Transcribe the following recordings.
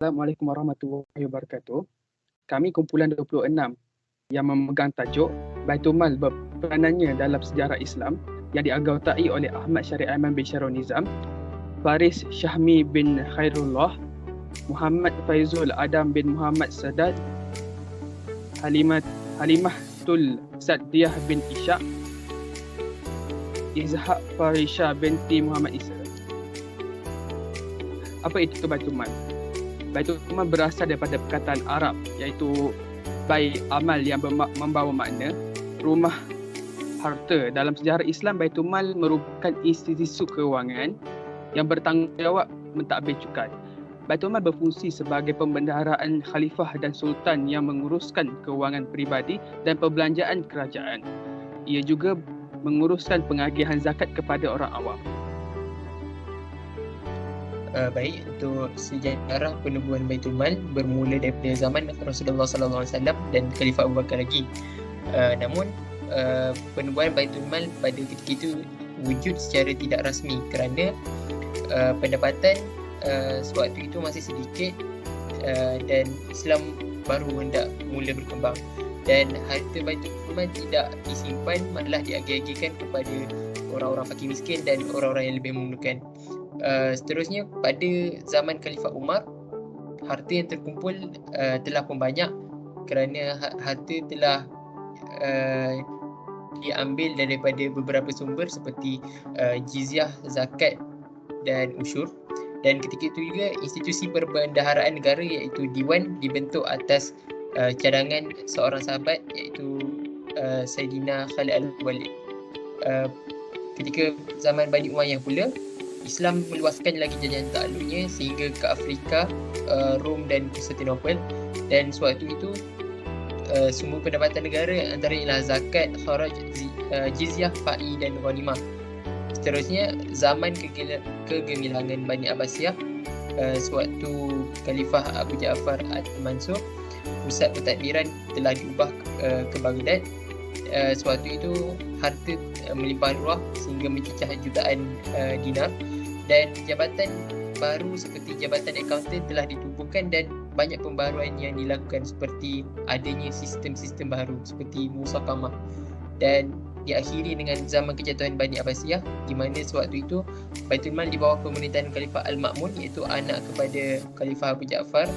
Assalamualaikum warahmatullahi wabarakatuh. Kami kumpulan 26 yang memegang tajuk Baitul Mal Peranannya dalam Sejarah Islam yang diagautai oleh Ahmad Syarif Aiman bin Syarul Nizam, Faris Syahmi bin Khairullah, Muhammad Faizul Adam bin Muhammad Sadat, Halimatul Sadiyah bin Ishaq, Izhaq Farisha binti Muhammad Isa. Apa itu Baitul Mal? Baitul Mal berasal daripada perkataan Arab iaitu bait amal yang membawa makna rumah harta. Dalam sejarah Islam, Baitul Mal merupakan institusi kewangan yang bertanggungjawab mentadbir cukai. Baitul Mal berfungsi sebagai pembendaharaan khalifah dan sultan yang menguruskan kewangan peribadi dan perbelanjaan kerajaan. Ia juga menguruskan pengagihan zakat kepada orang awam. Baik, untuk sejarah penubuhan Baitul Mal bermula daripada zaman Rasulullah SAW dan Khalifah Abu Bakar lagi. Namun penubuhan Baitul Mal pada ketika itu wujud secara tidak rasmi kerana pendapatan sewaktu itu masih sedikit dan Islam baru hendak mula berkembang, dan harta Baitul Mal tidak disimpan, malah diagih-agihkan kepada orang-orang fakir miskin dan orang-orang yang lebih memerlukan. Seterusnya, pada zaman Khalifah Umar, harta yang terkumpul telah pun banyak kerana harta telah diambil daripada beberapa sumber seperti jizyah, zakat dan usyur. Dan ketika itu juga institusi perbendaharaan negara iaitu Diwan dibentuk atas cadangan seorang sahabat iaitu Saidina Khalid Al-Walid. Ketika zaman Bani Umayyah pula, Islam meluaskan lagi jajahan takluknya sehingga ke Afrika, Rom dan Konstantinopel, dan sewaktu itu sumber pendapatan negara antaranya ialah zakat, kharaj, jizyah, fa'i dan ghanimah. Seterusnya, zaman kegemilangan Bani Abbasiyah, sewaktu Khalifah Abu Ja'far Al-Mansur, pusat pentadbiran telah diubah ke Baghdad. Sewaktu itu harta melimpah ruah sehingga mencecah jutaan dinar, dan jabatan baru seperti jabatan akauntan telah ditubuhkan dan banyak pembaruan yang dilakukan seperti adanya sistem-sistem baru seperti musaqamah, dan diakhiri dengan zaman kejatuhan Bani Abbasiyah di mana sewaktu itu Baitul Mal di bawah pemerintahan Khalifah Al-Ma'mun iaitu anak kepada Khalifah Abu Ja'far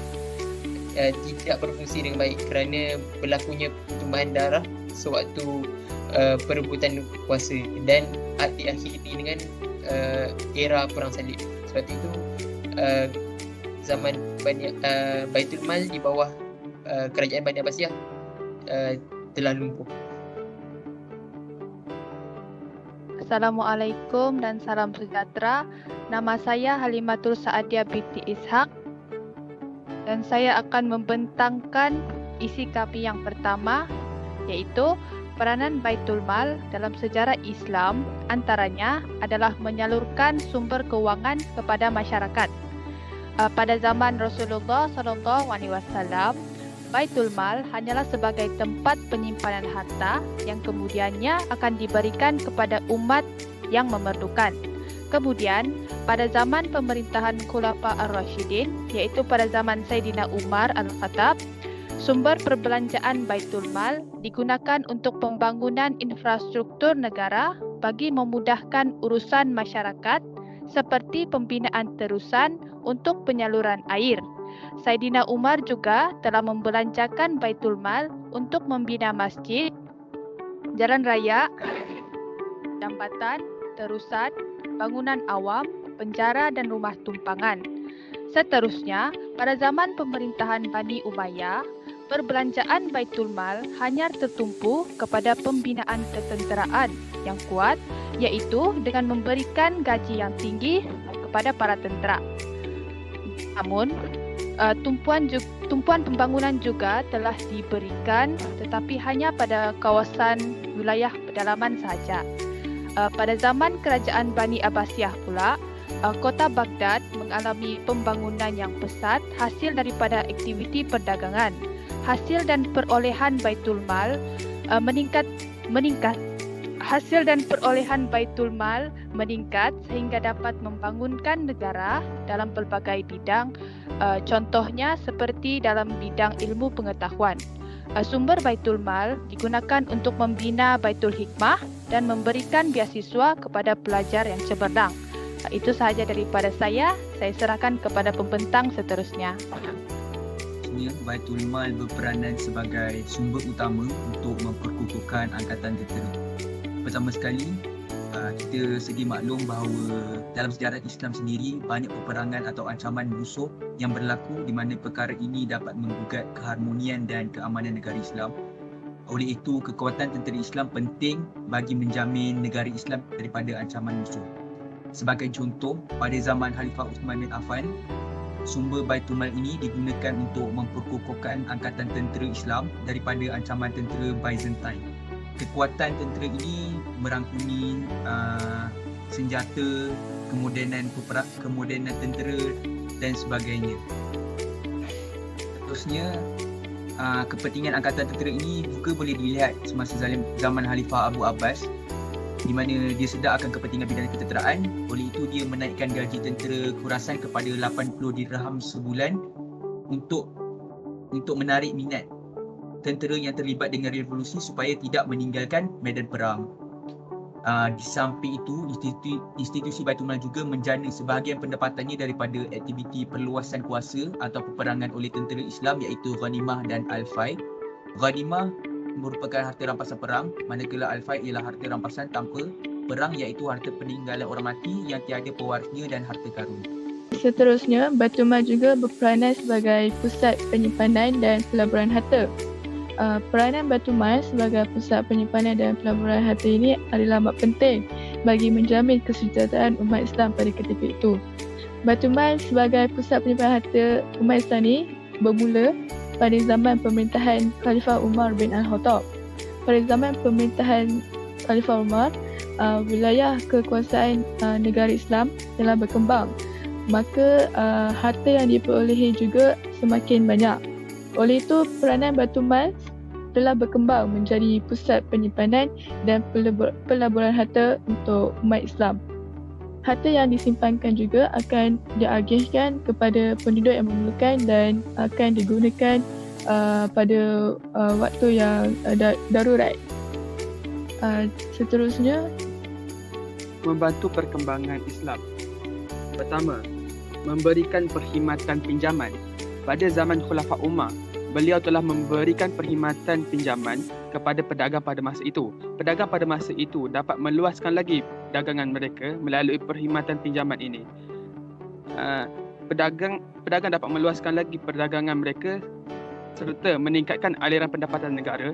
tidak berfungsi dengan baik kerana berlakunya pertumbuhan darah sewaktu perebutan kuasa, dan diakhiri dengan era Perang Salib. Sebab itu zaman Baitul Mal di bawah kerajaan Bani Abbasiyah telah lumpuh. Assalamualaikum dan salam sejahtera. Nama saya Halimatul Saadiyah binti Ishaq dan saya akan membentangkan isi kami yang pertama, iaitu peranan Baitul Mal dalam sejarah Islam antaranya adalah menyalurkan sumber keuangan kepada masyarakat. Pada zaman Rasulullah SAW, Baitul Mal hanyalah sebagai tempat penyimpanan harta yang kemudiannya akan diberikan kepada umat yang memerlukan. Kemudian, pada zaman pemerintahan Khulafa Ar-Rasyidin, iaitu pada zaman Saidina Umar Al-Khattab, sumber perbelanjaan Baitul Mal digunakan untuk pembangunan infrastruktur negara bagi memudahkan urusan masyarakat seperti pembinaan terusan untuk penyaluran air. Saidina Umar juga telah membelanjakan Baitul Mal untuk membina masjid, jalan raya, jambatan, terusan, bangunan awam, penjara dan rumah tumpangan. Seterusnya, pada zaman pemerintahan Bani Umayyah, perbelanjaan Baitul Mal hanya tertumpu kepada pembinaan ketenteraan yang kuat, iaitu dengan memberikan gaji yang tinggi kepada para tentera. Namun, tumpuan pembangunan juga telah diberikan, tetapi hanya pada kawasan wilayah pedalaman sahaja. Pada zaman kerajaan Bani Abbasiyah pula, kota Baghdad mengalami pembangunan yang pesat hasil daripada aktiviti perdagangan. Hasil dan perolehan Baitul Mal meningkat. Hasil dan perolehan Baitul Mal meningkat sehingga dapat membangunkan negara dalam pelbagai bidang Contohnya seperti dalam bidang ilmu pengetahuan. Sumber Baitul Mal digunakan untuk membina Baitul Hikmah dan memberikan beasiswa kepada pelajar yang cemerlang. Itu sahaja daripada saya. Saya serahkan kepada pembentang seterusnya. Baitul Mal berperanan sebagai sumber utama untuk memperkukuhkan angkatan tentera. Pertama sekali, kita segi maklum bahawa dalam sejarah Islam sendiri banyak peperangan atau ancaman musuh yang berlaku di mana perkara ini dapat menggugat keharmonian dan keamanan negara Islam. Oleh itu, kekuatan tentera Islam penting bagi menjamin negara Islam daripada ancaman musuh. Sebagai contoh, pada zaman Khalifah Uthman bin Affan, sumber Baitul Mal ini digunakan untuk memperkukuhkan angkatan tentera Islam daripada ancaman tentera Byzantine. Kekuatan tentera ini merangkumi senjata, kemodenan tentera dan sebagainya. Terusnya, kepentingan angkatan tentera ini juga boleh dilihat semasa zaman Khalifah Abu Abbas, di mana dia sedar akan kepentingan bidang ketenteraan. Oleh itu, dia menaikkan gaji tentera Khurasan kepada 80 dirham sebulan untuk menarik minat tentera yang terlibat dengan revolusi supaya tidak meninggalkan medan perang. Di samping itu, institusi Baitul Mal juga menjana sebahagian pendapatannya daripada aktiviti perluasan kuasa atau peperangan oleh tentera Islam, iaitu ghanimah dan al-fai. Ghanimah merupakan harta rampasan perang, manakala al-fai ialah harta rampasan tanpa perang, iaitu harta peninggalan orang mati yang tiada pewarisnya dan harta karun. Seterusnya, Baitul Mal juga berperanan sebagai pusat penyimpanan dan pelaburan harta. Peranan Baitul Mal sebagai pusat penyimpanan dan pelaburan harta ini adalah amat penting bagi menjamin kesejahteraan umat Islam pada ketika itu. Baitul Mal sebagai pusat penyimpanan harta umat Islam ini bermula pada zaman pemerintahan Khalifah Umar bin Al-Khattab. Pada zaman pemerintahan Khalifah Umar, wilayah kekuasaan negara Islam telah berkembang. Maka harta yang diperolehi juga semakin banyak. Oleh itu, peranan Baitul Mal telah berkembang menjadi pusat penyimpanan dan pelaburan harta untuk umat Islam. Harta yang disimpankan juga akan diagihkan kepada penduduk yang memerlukan dan akan digunakan pada waktu yang darurat. Seterusnya, membantu perkembangan Islam. Pertama, memberikan perkhidmatan pinjaman. Pada zaman Khulafa Umar, beliau telah memberikan perkhidmatan pinjaman kepada pedagang pada masa itu. Pedagang pada masa itu dapat meluaskan lagi dagangan mereka melalui perkhidmatan pinjaman ini. Pedagang dapat meluaskan lagi perdagangan mereka serta meningkatkan aliran pendapatan negara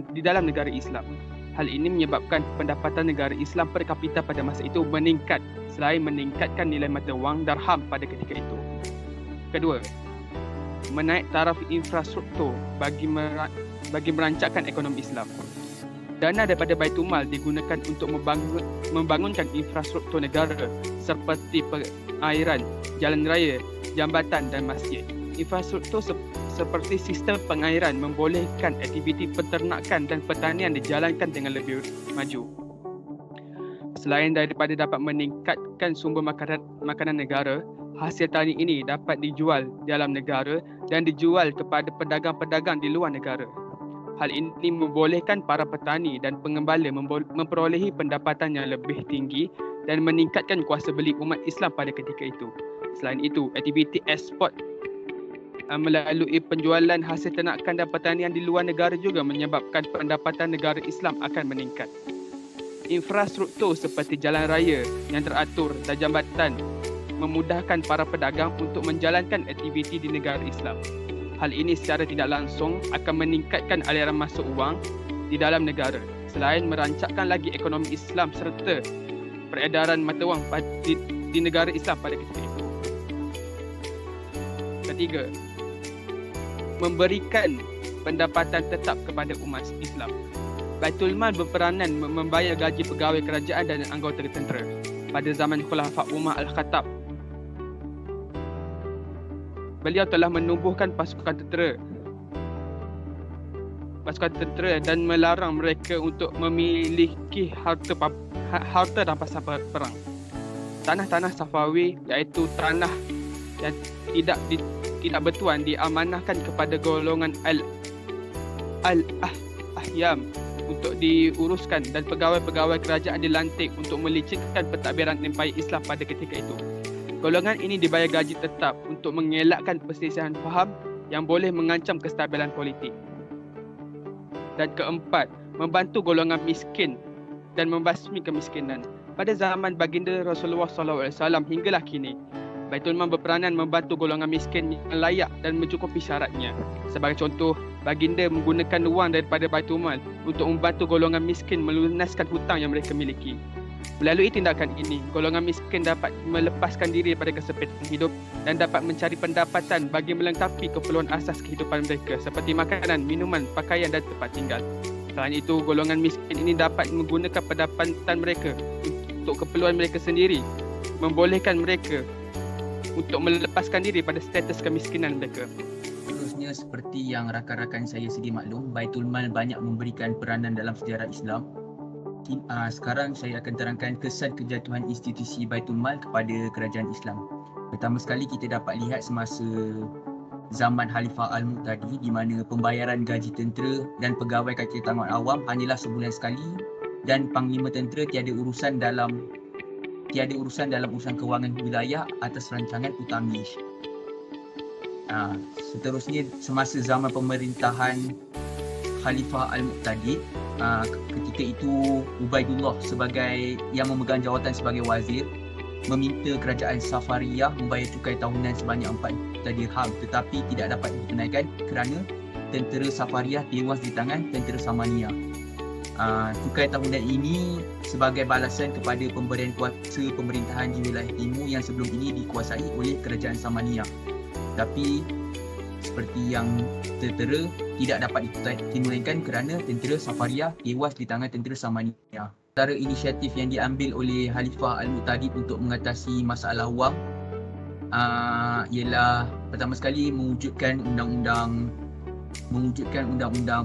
di dalam negara Islam. Hal ini menyebabkan pendapatan negara Islam per kapita pada masa itu meningkat selain meningkatkan nilai mata wang darham pada ketika itu. Kedua, menaik taraf infrastruktur bagi merancangkan ekonomi Islam. Dana daripada Baitul Mal digunakan untuk membangunkan infrastruktur negara seperti perairan, jalan raya, jambatan dan masjid. Infrastruktur seperti sistem pengairan membolehkan aktiviti peternakan dan pertanian dijalankan dengan lebih maju. Selain daripada dapat meningkatkan sumber makanan negara, hasil tani ini dapat dijual dalam negara dan dijual kepada pedagang-pedagang di luar negara. Hal ini membolehkan para petani dan pengembala memperolehi pendapatan yang lebih tinggi dan meningkatkan kuasa beli umat Islam pada ketika itu. Selain itu, aktiviti ekspor melalui penjualan hasil ternakan dan pertanian di luar negara juga menyebabkan pendapatan negara Islam akan meningkat. Infrastruktur seperti jalan raya yang teratur dan jambatan memudahkan para pedagang untuk menjalankan aktiviti di negara Islam. Hal ini secara tidak langsung akan meningkatkan aliran masuk wang di dalam negara, selain merancangkan lagi ekonomi Islam serta peredaran mata wang di negara Islam pada ketika itu. Ketiga, memberikan pendapatan tetap kepada umat Islam. Baitul Mal berperanan membayar gaji pegawai kerajaan dan anggota tentera. Pada zaman Khulafa Umar Al-Khattab, beliau telah menumbuhkan pasukan tentera dan melarang mereka untuk memiliki harta rampasan perang. Tanah-tanah Safawi, iaitu tanah yang tidak bertuan diamanahkan kepada golongan al-ahyam untuk diuruskan, dan pegawai-pegawai kerajaan dilantik untuk melicitkan pentadbiran empayar Islam pada ketika itu. Golongan ini dibayar gaji tetap untuk mengelakkan perselisihan faham yang boleh mengancam kestabilan politik. Dan keempat, membantu golongan miskin dan membasmi kemiskinan. Pada zaman baginda Rasulullah SAW hinggalah kini, Baitul Mal berperanan membantu golongan miskin yang layak dan mencukupi syaratnya. Sebagai contoh, baginda menggunakan wang daripada Baitul Mal untuk membantu golongan miskin melunaskan hutang yang mereka miliki. Melalui tindakan ini, golongan miskin dapat melepaskan diri daripada kesempitan hidup dan dapat mencari pendapatan bagi melengkapi keperluan asas kehidupan mereka seperti makanan, minuman, pakaian dan tempat tinggal. Selain itu, golongan miskin ini dapat menggunakan pendapatan mereka untuk keperluan mereka sendiri, membolehkan mereka untuk melepaskan diri pada status kemiskinan mereka. Seterusnya, seperti yang rakan-rakan saya sedia maklum, Baitul Mal banyak memberikan peranan dalam sejarah Islam. Sekarang saya akan terangkan kesan kejatuhan institusi Baitul Mal kepada kerajaan Islam. Pertama sekali, kita dapat lihat semasa zaman Khalifah Al-Muqtadi di mana pembayaran gaji tentera dan pegawai kaki tangan awam hanyalah sebulan sekali, dan Panglima Tentera tiada urusan dalam urusan kewangan wilayah atas rancangan utama. Seterusnya, semasa zaman pemerintahan Khalifah Al-Muqtadi, ketika itu Ubaidullah sebagai yang memegang jawatan sebagai wazir meminta kerajaan Safariyah membayar cukai tahunan sebanyak 4 juta dirham, tetapi tidak dapat ditunaikan kerana tentera Safariyah tewas di tangan tentera Samaniyah. Cukai tahunan ini sebagai balasan kepada pemberian kuasa pemerintahan di wilayah timur yang sebelum ini dikuasai oleh kerajaan Samaniyah. Tapi seperti yang tertera, tidak dapat ditunaikan kerana tentera Safariyah tewas di tangan tentera Samaniyah. Antara inisiatif yang diambil oleh Khalifah Al-Muqtadi untuk mengatasi masalah wang ialah pertama sekali mewujudkan undang-undang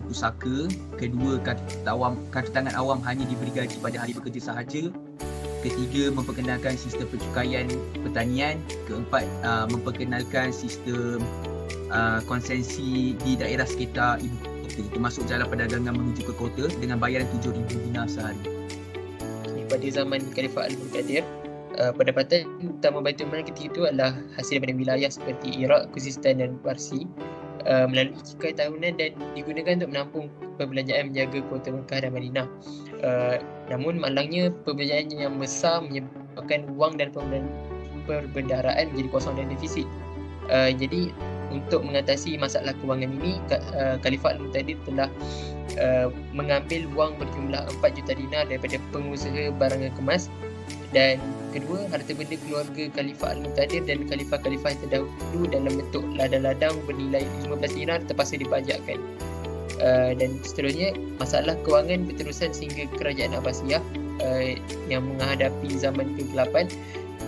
pusaka. Kedua, kaki tangan awam hanya diberi gaji pada hari bekerja sahaja. Ketiga, memperkenalkan sistem percukaian pertanian. Keempat, memperkenalkan sistem konsensi di daerah sekitar ibu kota, termasuk jalan perdagangan menuju ke kota dengan bayaran 7,000 dinar sehari. Pada zaman Khalifah Al-Muqtadir, pendapatan utama Baitul Mal ketika itu adalah hasil daripada wilayah seperti Iraq, Khuzestan dan Parsi melalui cukai tahunan dan digunakan untuk menampung perbelanjaan menjaga kota Mekah dan Madinah. Namun malangnya perbelanjaan yang besar menyebabkan wang dan perbendaharaan menjadi kosong dan defisit. Jadi untuk mengatasi masalah kewangan ini, Khalifah Al-Muqtadir telah mengambil wang berjumlah 4 juta dinar daripada pengusaha barangan kemas, dan kedua, harta benda keluarga Khalifah Al-Muqtadir dan khalifah-khalifah yang terdahulu dalam bentuk ladang-ladang bernilai 15 dinar terpaksa dipajakkan. Dan seterusnya, masalah kewangan berterusan sehingga kerajaan Abbasiyah yang menghadapi zaman kegelapan,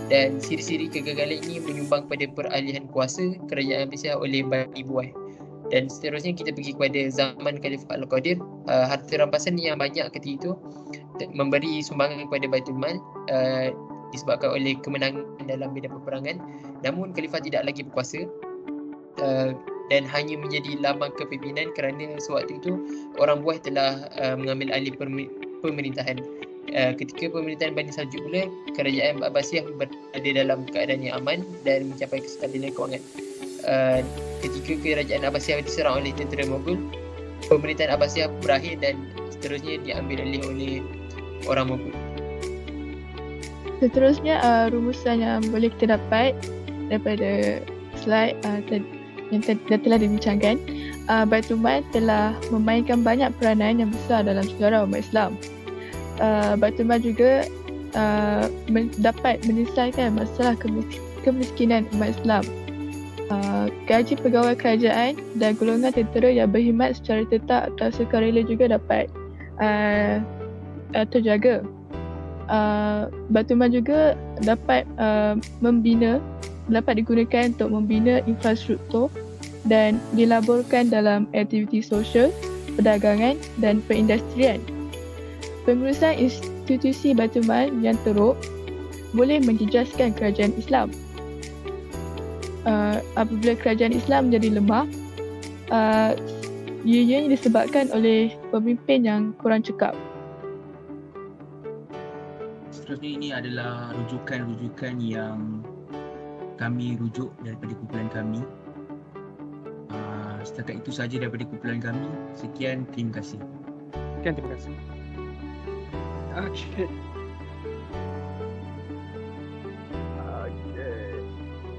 dan siri-siri kegagalan ini menyumbang pada peralihan kuasa kerajaan Abbasiyah oleh Bani Buwayh. Dan seterusnya kita pergi kepada zaman Khalifah Al-Qadir. Harta rampasan yang banyak ketika itu memberi sumbangan kepada Baitul Mal disebabkan oleh kemenangan dalam medan peperangan. Namun Khalifah tidak lagi berkuasa dan hanya menjadi lambang kepimpinan kerana sewaktu itu orang Buwayh telah mengambil alih pemerintahan. Ketika pemerintahan Bani Saljuk pula, kerajaan Abbasiyah berada dalam keadaan yang aman dan mencapai kestabilan kewangan. Ketika kerajaan Abbasiyah diserang oleh tentera Mogul, pemerintahan Abbasiyah berakhir dan seterusnya diambil alih oleh orang Mogul. Seterusnya, rumusan yang boleh kita dapat daripada slide yang telah dibincangkan. Baitul Mal telah memainkan banyak peranan yang besar dalam sejarah umat Islam. Baitul Mal juga dapat menyelesaikan masalah kemiskinan umat Islam. Gaji pegawai kerajaan dan golongan tentera yang berkhidmat secara tetap atau sukarela juga dapat terjaga. Baitul Mal juga dapat digunakan untuk membina infrastruktur dan dilaburkan dalam aktiviti sosial, perdagangan dan perindustrian. Pengurusan institusi Baitul Mal yang teruk boleh menjejaskan kerajaan Islam. apabila kerajaan Islam menjadi lemah, ianya disebabkan oleh pemimpin yang kurang cekap. Seterusnya ini adalah rujukan-rujukan yang kami rujuk daripada kumpulan kami. Setakat itu saja daripada kumpulan kami. Sekian, terima kasih. Sekian, terima kasih. Okay.